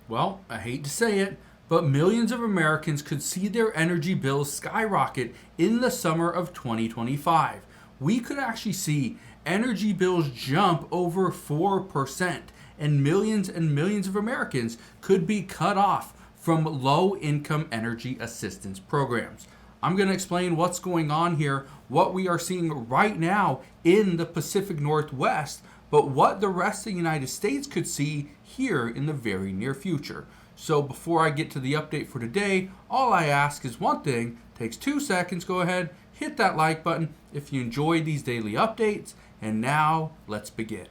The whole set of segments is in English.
Well, I hate to say it, but millions of Americans could see their energy bills skyrocket in the summer of 2025. We could actually see energy bills jump over 4%, and millions of Americans could be cut off from low income energy assistance programs. I'm going to explain what's going on here, what we are seeing right now in the Pacific Northwest, but what the rest of the United States could see here in the very near future. So before I get to the update for today, all I ask is one thing. It takes 2 seconds. Go ahead, hit that like button if you enjoy these daily updates. And now let's begin.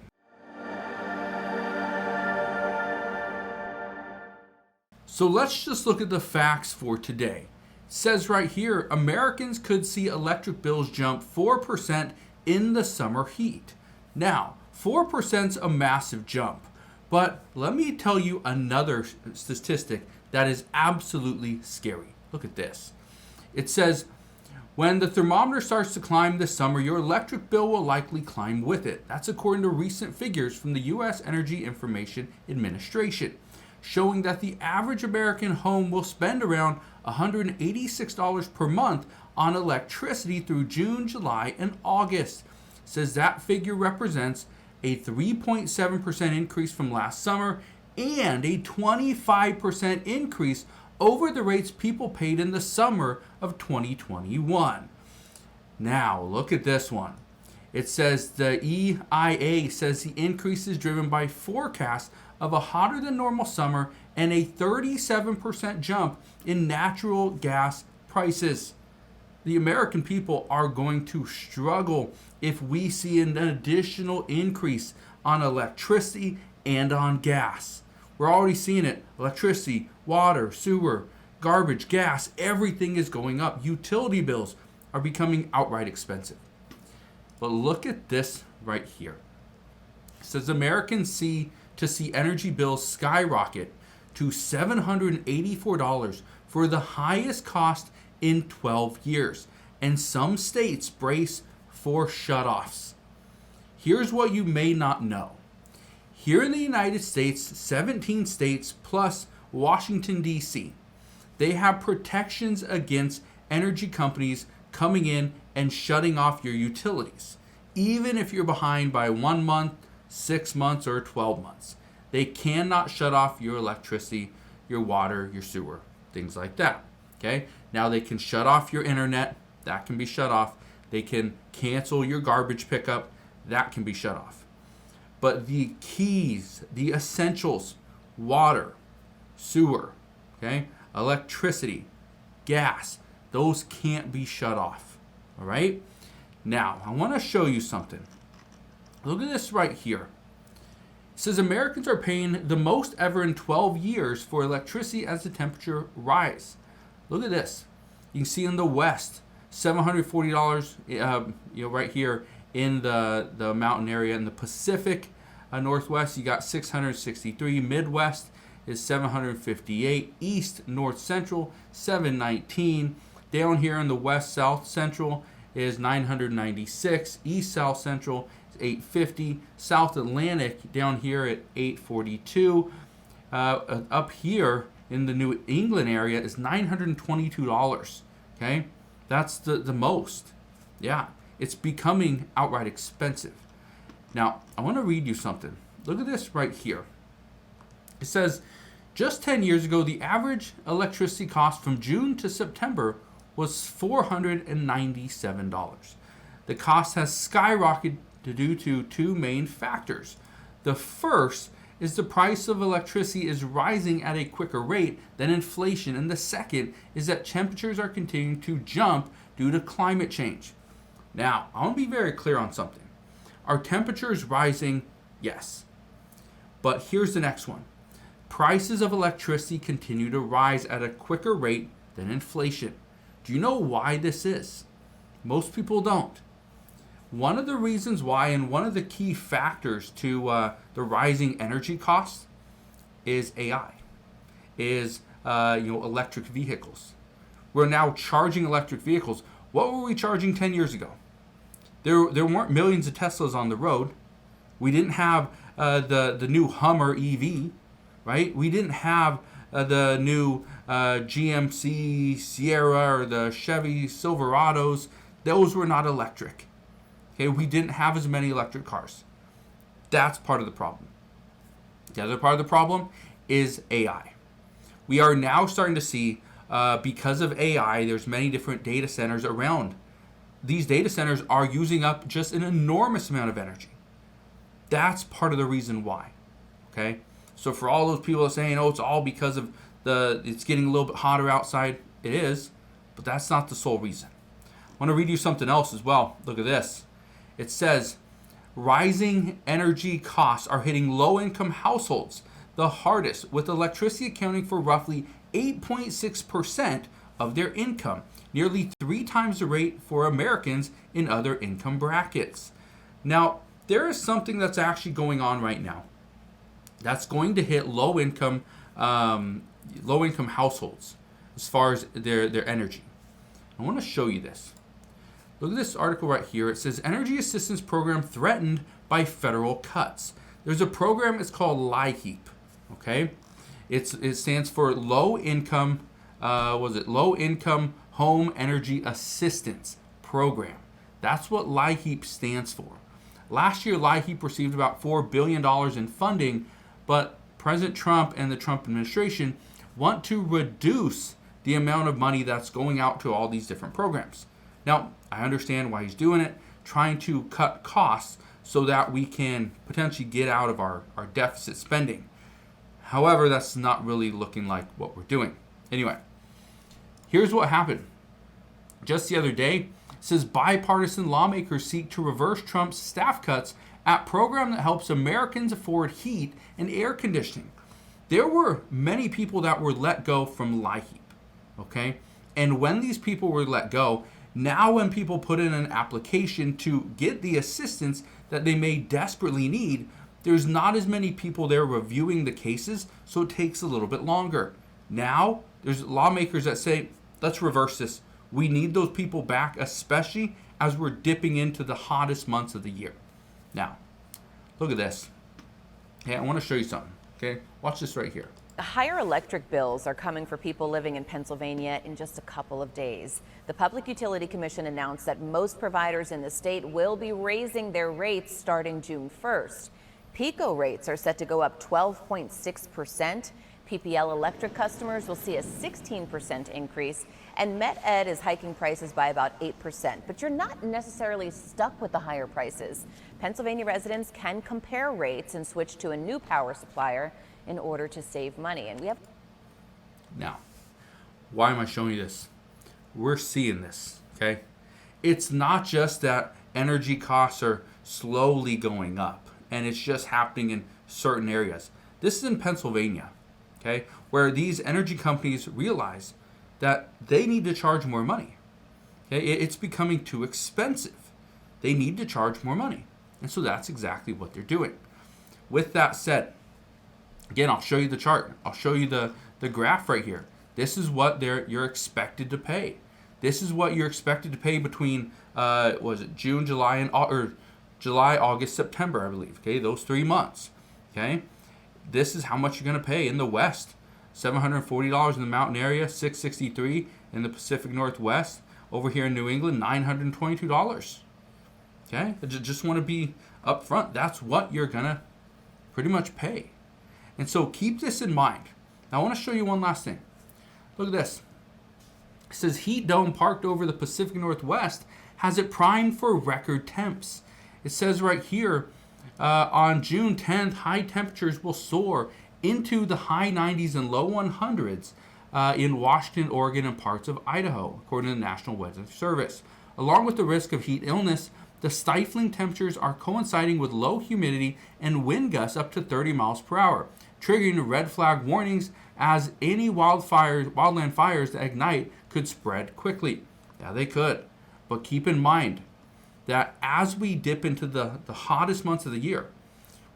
So let's just look at the facts for today. It says right here, Americans could see electric bills jump 4% in the summer heat. Now, 4% is a massive jump, but let me tell you another statistic that is absolutely scary. Look at this. It says, when the thermometer starts to climb this summer, your electric bill will likely climb with it. That's according to recent figures from the U.S. Energy Information Administration, showing that the average American home will spend around $186 per month on electricity through June, July, and August. It says that figure represents a 3.7% increase from last summer and a 25% increase over the rates people paid in the summer of 2021. Now, look at this one. It says the EIA says the increase is driven by forecasts of a hotter than normal summer and a 37% jump in natural gas prices. The American people are going to struggle if we see an additional increase on electricity and on gas. We're already seeing it. Electricity, water, sewer, garbage, gas, everything is going up. Utility bills are becoming outright expensive. But look at this right here. It says Americans see energy bills skyrocket to $784 for the highest cost in 12 years. And some states brace for shutoffs. Here's what you may not know. Here in the United States, 17 states plus Washington, D.C., they have protections against energy companies coming in and shutting off your utilities, even if you're behind by 1 month, 6 months, or 12 months. They cannot shut off your electricity, your water, your sewer, things like that. Okay? Now they can shut off your internet. That can be shut off. They can cancel your garbage pickup. That can be shut off. But the keys, the essentials, water, sewer, okay, electricity, gas, those can't be shut off. All right? Now, I want to show you something. Look at this right here. It says Americans are paying the most ever in 12 years for electricity as the temperature rise. Look at this. You can see in the West, $740, right here in the mountain area. In the Pacific Northwest, you got $663. Midwest is $758. East, North Central, $719. Down here in the West, South Central is $996. East, South Central is $850. South Atlantic down here at $842. Up here in the New England area is $922. Okay, that's the most. Yeah, it's becoming outright expensive. Now, I want to read you something. Look at this right here. It says, just 10 years ago, the average electricity cost from June to September was $497. The cost has skyrocketed due to two main factors. The first is the price of electricity is rising at a quicker rate than inflation, and the second is that temperatures are continuing to jump due to climate change. Now, I want to be very clear on something. Are temperatures rising? Yes. But here's the next one. Prices of electricity continue to rise at a quicker rate than inflation. Do you know why this is? Most people don't. One of the reasons why, and one of the key factors to the rising energy costs, is AI, is electric vehicles. We're now charging electric vehicles. What were we charging 10 years ago? There weren't millions of Teslas on the road. We didn't have the new Hummer EV. right? We didn't have the new GMC Sierra or the Chevy Silverados. Those were not electric. Okay, we didn't have as many electric cars. That's part of the problem. The other part of the problem is AI. We are now starting to see, because of AI, there's many different data centers around. These data centers are using up just an enormous amount of energy. That's part of the reason why. Okay? So for all those people saying, oh, it's all because of it's getting a little bit hotter outside, it is, but that's not the sole reason. I want to read you something else as well. Look at this. It says, rising energy costs are hitting low-income households the hardest, with electricity accounting for roughly 8.6% of their income, nearly 3 times the rate for Americans in other income brackets. Now, there is something that's actually going on right now that's going to hit low-income households as far as their energy. I want to show you this. Look at this article right here. It says energy assistance program threatened by federal cuts. There's a program, it's called LIHEAP. Okay, it stands for Low Income Home Energy Assistance Program. That's what LIHEAP stands for. Last year, LIHEAP received about $4 billion in funding, but President Trump and the Trump administration want to reduce the amount of money that's going out to all these different programs. Now, I understand why he's doing it, trying to cut costs so that we can potentially get out of our deficit spending. However, that's not really looking like what we're doing. Anyway, here's what happened. Just the other day, it says bipartisan lawmakers seek to reverse Trump's staff cuts at program that helps Americans afford heat and air conditioning. There were many people that were let go from LIHEAP, okay? And when these people were let go, now when people put in an application to get the assistance that they may desperately need, there's not as many people there reviewing the cases, so it takes a little bit longer. Now, there's lawmakers that say, let's reverse this. We need those people back, especially as we're dipping into the hottest months of the year. Now, look at this. Okay, I want to show you something. Okay, watch this right here. Higher electric bills are coming for people living in Pennsylvania in just a couple of days. The Public Utility Commission announced that most providers in the state will be raising their rates starting June 1st. PECO rates are set to go up 12.6%. PPL electric customers will see a 16% increase, and Met-Ed is hiking prices by about 8%. But you're not necessarily stuck with the higher prices. Pennsylvania residents can compare rates and switch to a new power supplier in order to save money. And we have... Now, why am I showing you this? We're seeing this, okay? It's not just that energy costs are slowly going up, and it's just happening in certain areas. This is in Pennsylvania, okay, where these energy companies realize that they need to charge more money. Okay, it's becoming too expensive. They need to charge more money. And so that's exactly what they're doing. With that said, again, I'll show you the chart. I'll show you the graph right here. This is what you're expected to pay. This is what you're expected to pay between, June, July, or July, August, September, I believe. Okay, those 3 months. Okay, this is how much you're going to pay in the West. $740 in the mountain area, $663 in the Pacific Northwest. Over here in New England, $922. Okay, I just want to be upfront. That's what you're going to pretty much pay. And so keep this in mind. Now I want to show you one last thing. Look at this. It says heat dome parked over the Pacific Northwest has it primed for record temps. It says right here, on June 10th, high temperatures will soar into the high 90s and low 100s in Washington, Oregon, and parts of Idaho, according to the National Weather Service. Along with the risk of heat illness, the stifling temperatures are coinciding with low humidity and wind gusts up to 30 miles per hour, triggering red flag warnings as any wildland fires that ignite could spread quickly. Yeah, they could. But keep in mind that as we dip into the hottest months of the year,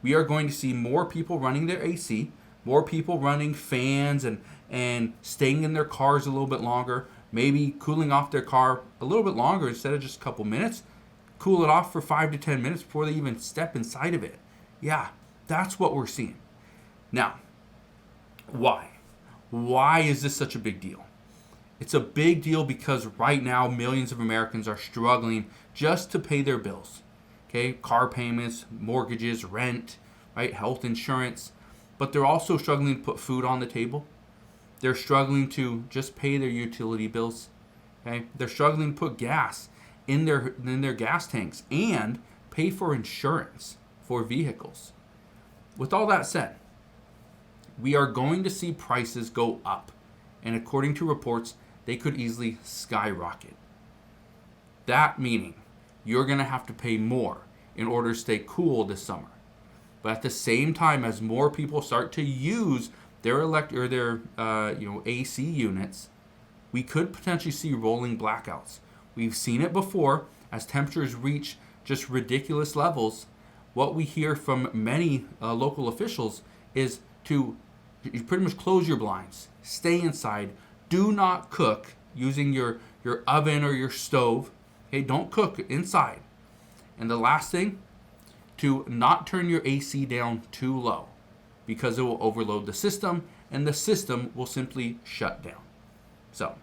we are going to see more people running their AC, more people running fans and staying in their cars a little bit longer, maybe cooling off their car a little bit longer instead of just a couple minutes. Cool it off for 5 to 10 minutes before they even step inside of it. Yeah, that's what we're seeing. Now, Why? Why is this such a big deal? It's a big deal because right now millions of Americans are struggling just to pay their bills. Okay, car payments, mortgages, rent, right, health insurance, but they're also struggling to put food on the table. They're struggling to just pay their utility bills. Okay, they're struggling to put gas in their gas tanks and pay for insurance for vehicles. With all that said, we are going to see prices go up, and according to reports, they could easily skyrocket. That meaning you're going to have to pay more in order to stay cool this summer. But at the same time, as more people start to use their AC units, we could potentially see rolling blackouts. We've seen it before as temperatures reach just ridiculous levels. What we hear from many local officials is to you pretty much close your blinds, stay inside, do not cook using your oven or your stove. Okay, don't cook inside. And the last thing, to not turn your AC down too low because it will overload the system and the system will simply shut down. So,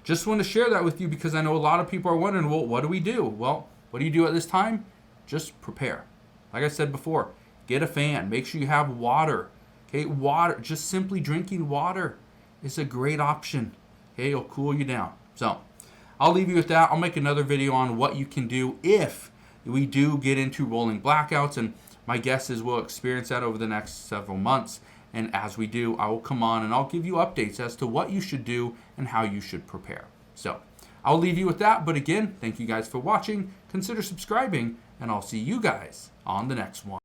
just want to share that with you because I know a lot of people are wondering, well, what do we do? Well, what do you do at this time? Just prepare. Like I said before, get a fan. Make sure you have water. Okay, water, just simply drinking water is a great option. Okay, it'll cool you down. So, I'll leave you with that. I'll make another video on what you can do if we do get into rolling blackouts, and my guess is we'll experience that over the next several months. And as we do, I will come on and I'll give you updates as to what you should do and how you should prepare. So, I'll leave you with that. But again, thank you guys for watching. Consider subscribing, and I'll see you guys on the next one.